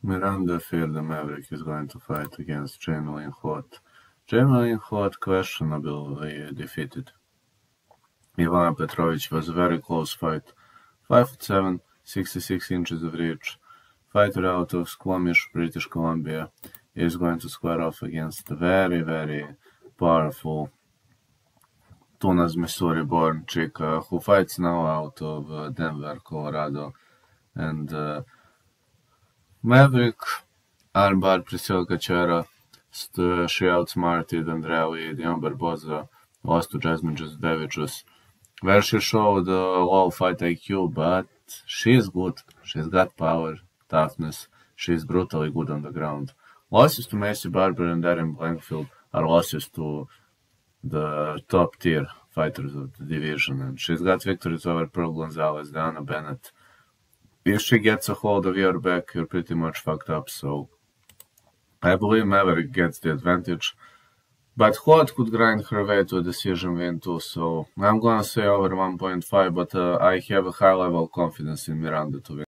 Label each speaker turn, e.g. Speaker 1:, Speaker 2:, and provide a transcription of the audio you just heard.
Speaker 1: Miranda Fear the Maverick is going to fight against Jamie Hoth. Jamie Hoth questionably defeated. Ivana Petrovich was a very close fight. 5'7", 66 inches of reach. Fighter out of Squamish, British Columbia, is going to square off against a very, very powerful Tunas, Missouri-born chick who fights now out of Denver, Colorado. And Maverick armbar Priscilla Chera she outsmarted Andrea Lee, Dion Barboza, lost to Jasmine Jasudavicius, where she showed low fight IQ, but she's good. She's got power, toughness. She's brutally good on the ground. Losses to Macy Barber and Darren Blankfield are losses to the top tier fighters of the division, and she's got victories over Pearl Gonzalez, Dana Bennett. If she gets a hold of your back, you're pretty much fucked up, so I believe Maverick gets the advantage. But Hoth could grind her way to a decision win too, so I'm gonna say over 1.5, but I have a high level of confidence in Miranda to win.